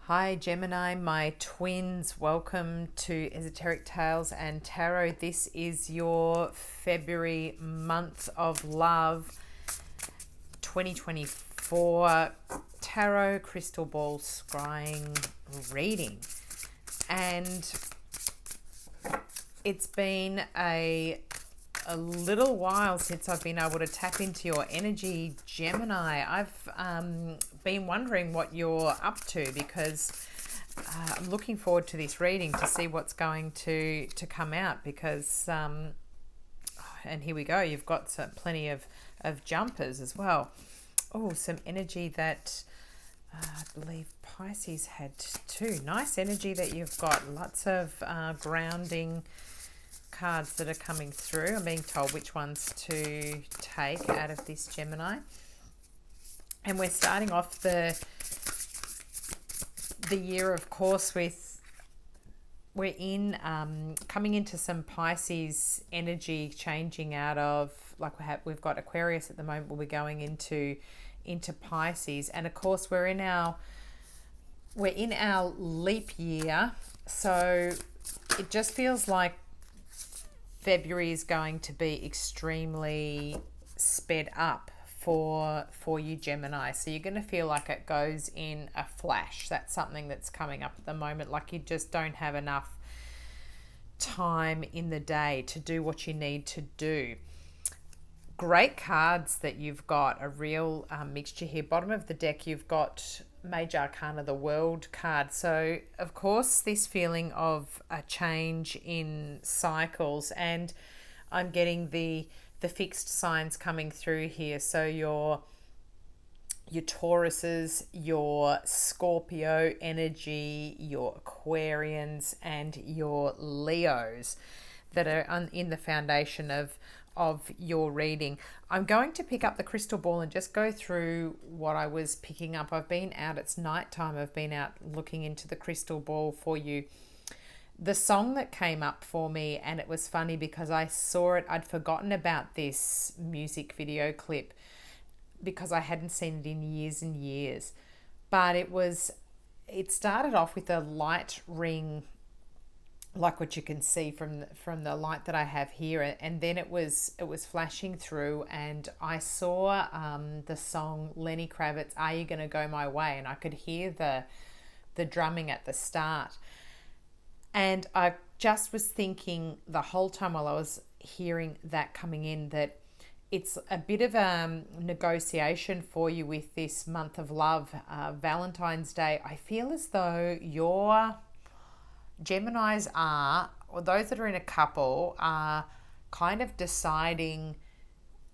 Hi Gemini, my twins. Welcome to Esoteric Tales and Tarot. This is your February month of love 2024 tarot crystal ball scrying reading. And it's been a little while since I've been able to tap into your energy, Gemini. I've been wondering what you're up to because I'm looking forward to this reading to see what's going to come out because, and here we go, you've got plenty of jumpers as well. Oh, some energy that I believe Pisces had too. Nice energy that you've got. Lots of grounding cards that are coming through. I'm being told which ones to take out of this, Gemini. And we're starting off the year, of course, with coming into some Pisces energy, changing out of, like we've got Aquarius at the moment. We'll be going into Pisces, and of course we're in our leap year, so it just feels like February is going to be extremely sped up for you, Gemini. So you're going to feel like it goes in a flash. That's something that's coming up at the moment. Like you just don't have enough time in the day to do what you need to do. Great cards that you've got, a real mixture here. Bottom of the deck, you've got Major Arcana, the World card. So, of course, this feeling of a change in cycles, and I'm getting the fixed signs coming through here. So your Tauruses, your Scorpio energy, your Aquarians, and your Leos that are in the foundation of your reading. I'm going to pick up the crystal ball and just go through what I was picking up. I've been out, it's nighttime, I've been out looking into the crystal ball for you. The song that came up for me, and it was funny because I saw it, I'd forgotten about this music video clip because I hadn't seen it in years and years. But it started off with a light ring, like what you can see from the light that I have here, and then it was flashing through, and I saw the song Lenny Kravitz, "Are You Gonna Go My Way?" and I could hear the drumming at the start, and I just was thinking the whole time while I was hearing that coming in that it's a bit of a negotiation for you with this month of love, Valentine's Day. I feel as though your Geminis are, or those that are in a couple, are kind of deciding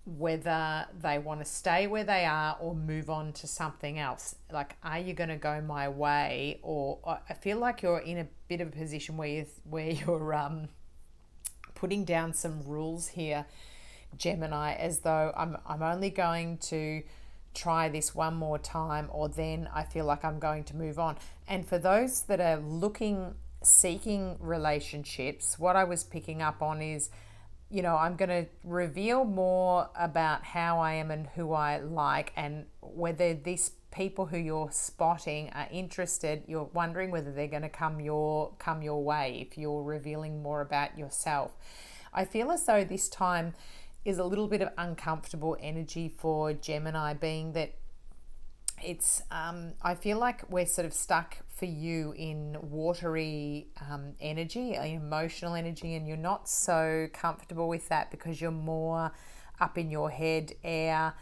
whether they want to stay where they are or move on to something else. Like, are you going to go my way? Or I feel like you're in a bit of a position where you're putting down some rules here, Gemini, as though I'm only going to try this one more time, or then I feel like I'm going to move on. And for those that are seeking relationships, what I was picking up on is, I'm going to reveal more about how I am and who I like, and whether these people who you're spotting are interested. You're wondering whether they're going to come your way if you're revealing more about yourself. I feel as though this time is a little bit of uncomfortable energy for Gemini, being that it's I feel like we're sort of stuck for you in watery energy, emotional energy, and you're not so comfortable with that because you're more up in your head, air,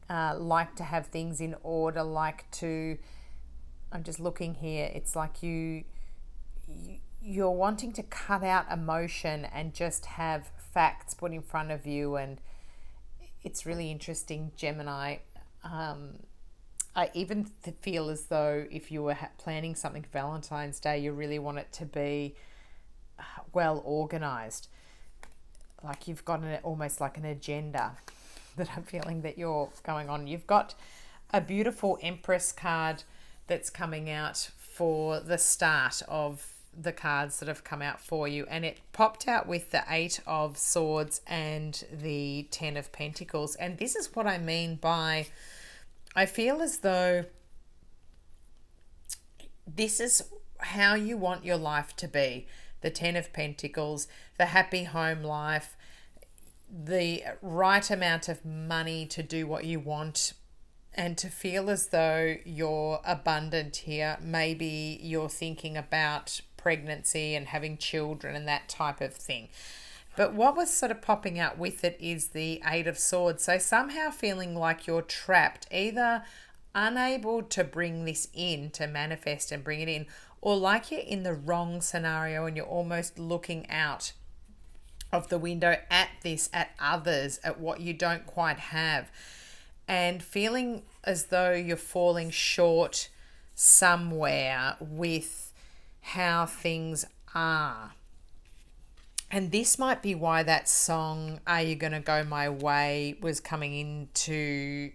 like to have things in order, I'm just looking here, it's like you're wanting to cut out emotion and just have facts put in front of you. And it's really interesting, Gemini. I even feel as though if you were planning something for Valentine's Day, you really want it to be well organized. Like you've got almost like an agenda that I'm feeling that you're going on. You've got a beautiful Empress card that's coming out for the start of the cards that have come out for you, and it popped out with the 8 of Swords and the 10 of Pentacles. And this is what I mean by, I feel as though this is how you want your life to be. The 10 of Pentacles, the happy home life, the right amount of money to do what you want and to feel as though you're abundant here. Maybe you're thinking about pregnancy and having children and that type of thing. But what was sort of popping out with it is the Eight of Swords. So somehow feeling like you're trapped, either unable to bring this in, to manifest and bring it in, or like you're in the wrong scenario and you're almost looking out of the window at this, at others, at what you don't quite have, and feeling as though you're falling short somewhere with how things are. And this might be why that song, Are You Gonna Go My Way, was coming into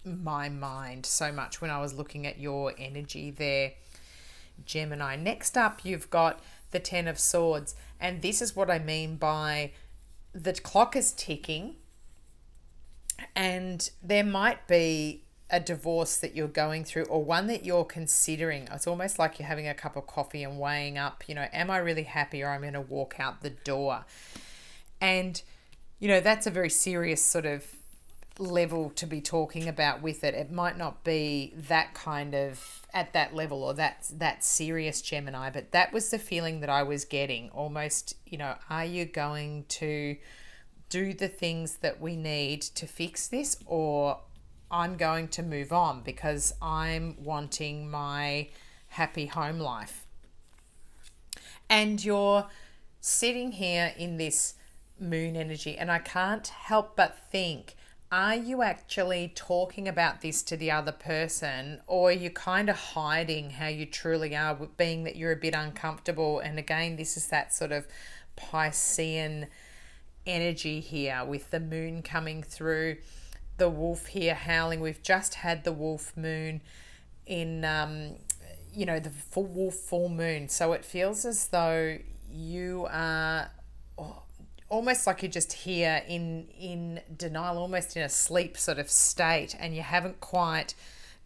my mind so much when I was looking at your energy there, Gemini. Next up, you've got the 10 of Swords. And this is what I mean by the clock is ticking, and there might be a divorce that you're going through, or one that you're considering. It's almost like you're having a cup of coffee and weighing up, am I really happy, or I'm going to walk out the door? And, that's a very serious sort of level to be talking about with it. It might not be that kind of at that level or that serious, Gemini, but that was the feeling that I was getting. Almost, are you going to do the things that we need to fix this, or I'm going to move on because I'm wanting my happy home life? And you're sitting here in this moon energy, and I can't help but think, are you actually talking about this to the other person, or are you kind of hiding how you truly are, being that you're a bit uncomfortable? And again, this is that sort of Piscean energy here with the moon coming through, the wolf here howling. We've just had the wolf moon in, the full moon. So it feels as though you are almost like you're just here in denial, almost in a sleep sort of state, and you haven't quite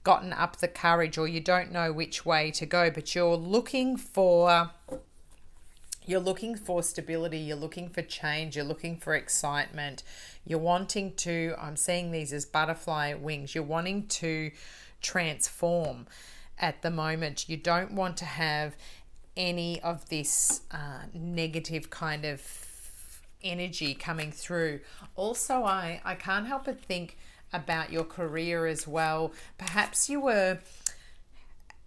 gotten up the courage, or you don't know which way to go, but you're looking for stability, you're looking for change, you're looking for excitement, you're wanting to, I'm seeing these as butterfly wings, you're wanting to transform at the moment. You don't want to have any of this negative kind of energy coming through. Also, I can't help but think about your career as well. Perhaps you were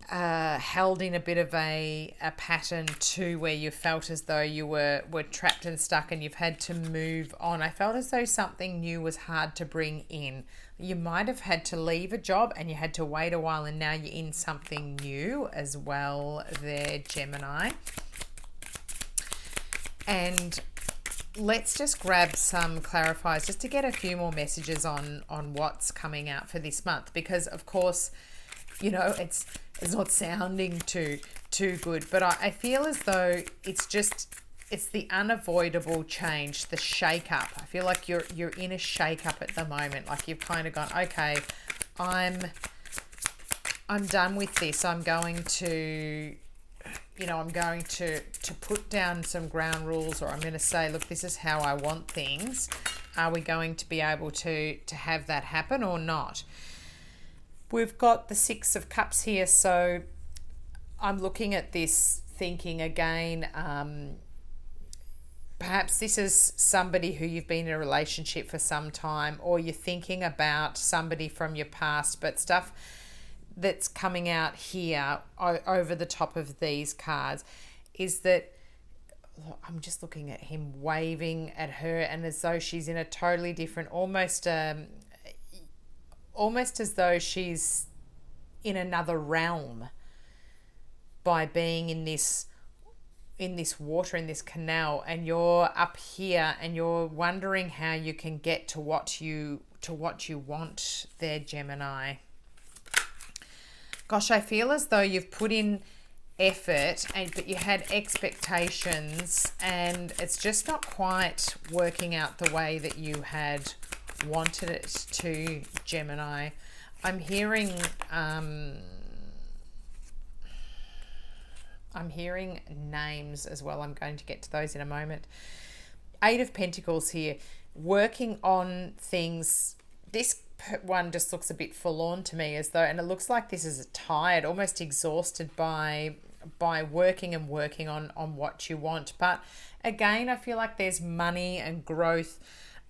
held in a bit of a pattern too, where you felt as though you were trapped and stuck and you've had to move on. I felt as though something new was hard to bring in. You might have had to leave a job and you had to wait a while, and now you're in something new as well there, Gemini. And let's just grab some clarifiers just to get a few more messages on what's coming out for this month, because of course, it's not sounding too good, but I feel as though it's the unavoidable change, the shake up. I feel like you're in a shake up at the moment. Like you've kind of gone, okay, I'm done with this. I'm going to put down some ground rules, or I'm going to say, look, this is how I want things. Are we going to be able to have that happen or not? We've got the Six of Cups here, so I'm looking at this thinking again, perhaps this is somebody who you've been in a relationship for some time, or you're thinking about somebody from your past, but stuff that's coming out here over the top of these cards is that I'm just looking at him waving at her, and as though she's in a totally different, almost as though she's in another realm by being in this water, in this canal, and you're up here and you're wondering how you can get to what you want there, Gemini. Gosh, I feel as though you've put in effort, but you had expectations, and it's just not quite working out the way that you had wanted it to, Gemini. I'm hearing I'm hearing names as well. I'm going to get to those in a moment. 8 of Pentacles here, working on things. This one just looks a bit forlorn to me, as though, and it looks like this is tired, almost exhausted by working and working on what you want. But again, I feel like there's money and growth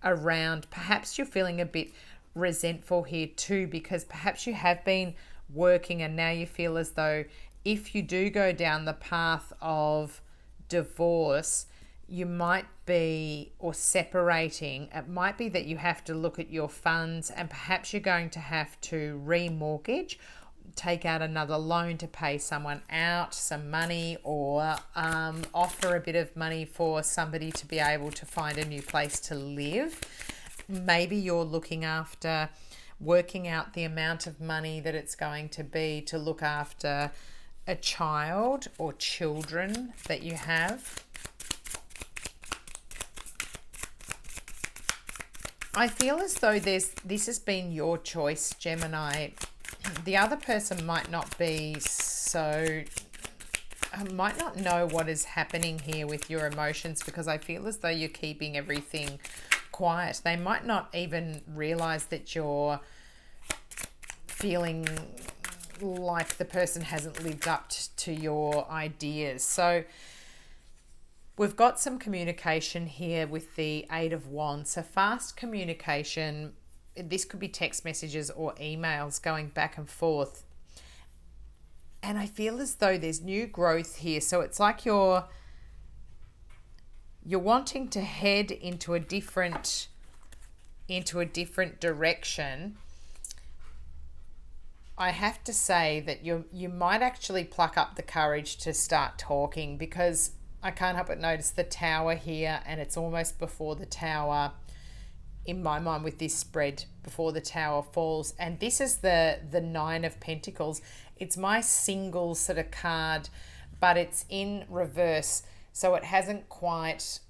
around. Perhaps you're feeling a bit resentful here too, because perhaps you have been working and now you feel as though if you do go down the path of divorce, you might be, or separating, it might be that you have to look at your funds, and perhaps you're going to have to remortgage, take out another loan to pay someone out some money, or offer a bit of money for somebody to be able to find a new place to live. Maybe you're looking after, working out the amount of money that it's going to be to look after a child or children that you have. I feel as though this has been your choice, Gemini. The other person might not be so, might not know what is happening here with your emotions, because I feel as though you're keeping everything quiet. They might not even realize that you're feeling like the person hasn't lived up to your ideas. So we've got some communication here with the 8 of Wands. So fast communication. This could be text messages or emails going back and forth. And I feel as though there's new growth here. So it's like you're wanting to head into a different direction. I have to say that you might actually pluck up the courage to start talking, because I can't help but notice the Tower here, and it's almost before the Tower, in my mind, with this spread, before the Tower falls. And this is the 9 of Pentacles. It's my single sort of card, but it's in reverse, so it hasn't quite,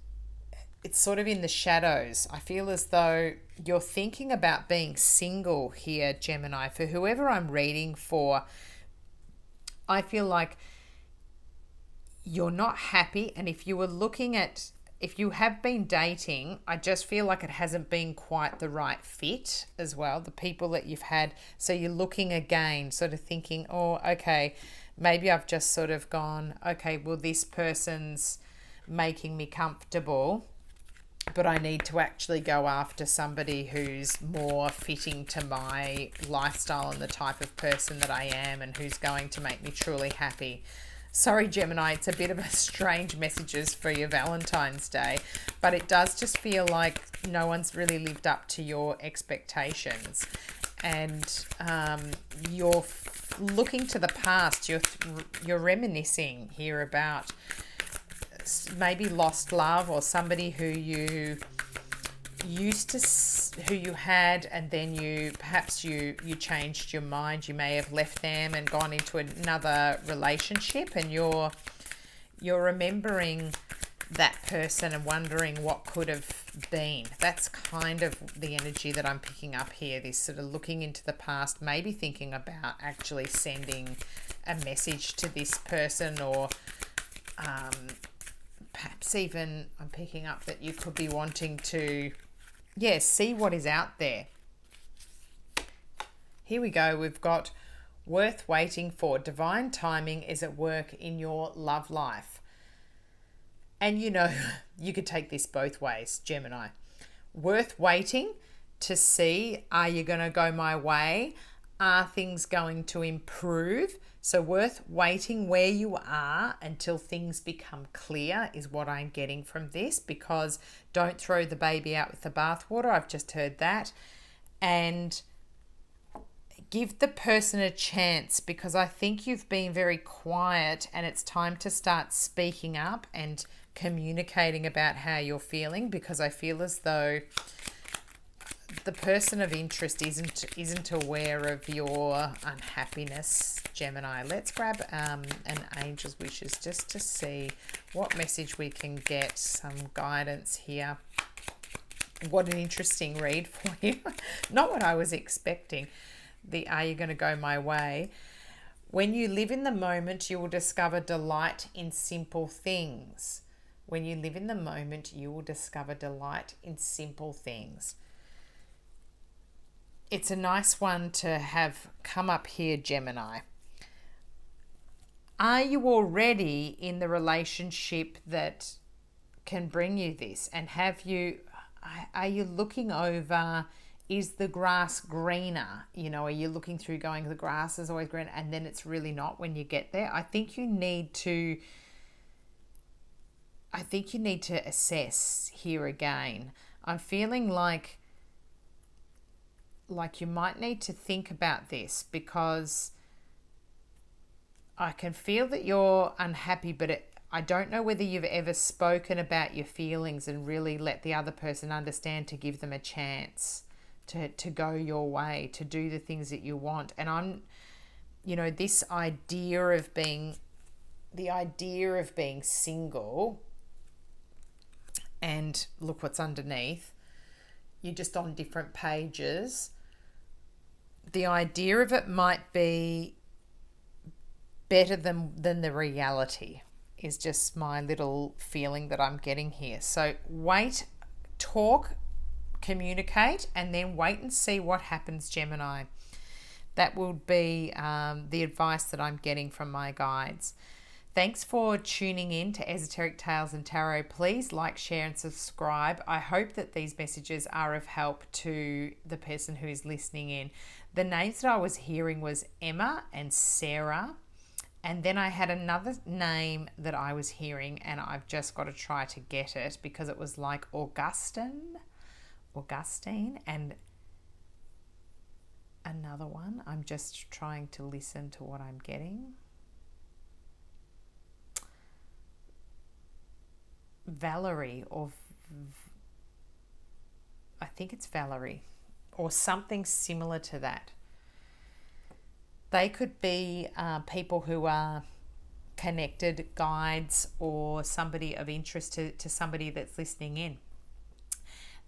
it's sort of in the shadows. I feel as though you're thinking about being single here, Gemini. For whoever I'm reading for, I feel like you're not happy. And if you have been dating, I just feel like it hasn't been quite the right fit as well, the people that you've had. So you're looking again, sort of thinking, oh, okay, maybe I've just sort of gone, okay, well, this person's making me comfortable, but I need to actually go after somebody who's more fitting to my lifestyle and the type of person that I am, and who's going to make me truly happy. Sorry, Gemini, it's a bit of a strange messages for your Valentine's Day, but it does just feel like no one's really lived up to your expectations. And you're looking to the past, you're reminiscing here about maybe lost love, or somebody who you had, and then you changed your mind. You may have left them and gone into another relationship, and you're remembering that person and wondering what could have been. That's kind of the energy that I'm picking up here, this sort of looking into the past, maybe thinking about actually sending a message to this person, or perhaps even I'm picking up that you could be wanting to see what is out there. Here we go. We've got worth waiting for. Divine timing is at work in your love life. And you could take this both ways, Gemini. Worth waiting to see, are you going to go my way? Are things going to improve? So worth waiting where you are until things become clear is what I'm getting from this, because don't throw the baby out with the bathwater. I've just heard that. And give the person a chance, because I think you've been very quiet, and it's time to start speaking up and communicating about how you're feeling, because I feel as though the person of interest isn't aware of your unhappiness, Gemini. Let's grab an angel's wishes just to see what message we can get, some guidance here. What an interesting read for you. Not what I was expecting. Are you going to go my way? When you live in the moment, you will discover delight in simple things. When you live in the moment, you will discover delight in simple things. It's a nice one to have come up here, Gemini. Are you already in the relationship that can bring you this? And are you looking over, is the grass greener? Are you looking through going, the grass is always green, and then it's really not when you get there? I think you need to assess here again. I'm feeling like you might need to think about this, because I can feel that you're unhappy, but I don't know whether you've ever spoken about your feelings and really let the other person understand, to give them a chance to go your way, to do the things that you want. And this idea of being single, and look what's underneath, you're just on different pages. The idea of it might be better than the reality, is just my little feeling that I'm getting here. So wait, talk, communicate, and then wait and see what happens, Gemini. That will be the advice that I'm getting from my guides. Thanks for tuning in to Esoteric Tales and Tarot. Please like, share, and subscribe. I hope that these messages are of help to the person who is listening in. The names that I was hearing was Emma and Sarah. And then I had another name that I was hearing, and I've just got to try to get it, because it was like Augustine, and another one. I'm just trying to listen to what I'm getting. Valerie, I think it's Valerie, or something similar to that. They could be people who are connected, guides, or somebody of interest to somebody that's listening in.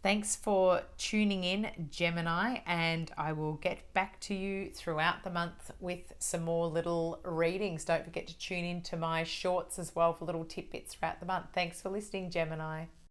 Thanks for tuning in, Gemini, and I will get back to you throughout the month with some more little readings. Don't forget to tune in to my shorts as well for little tidbits throughout the month. Thanks for listening, Gemini.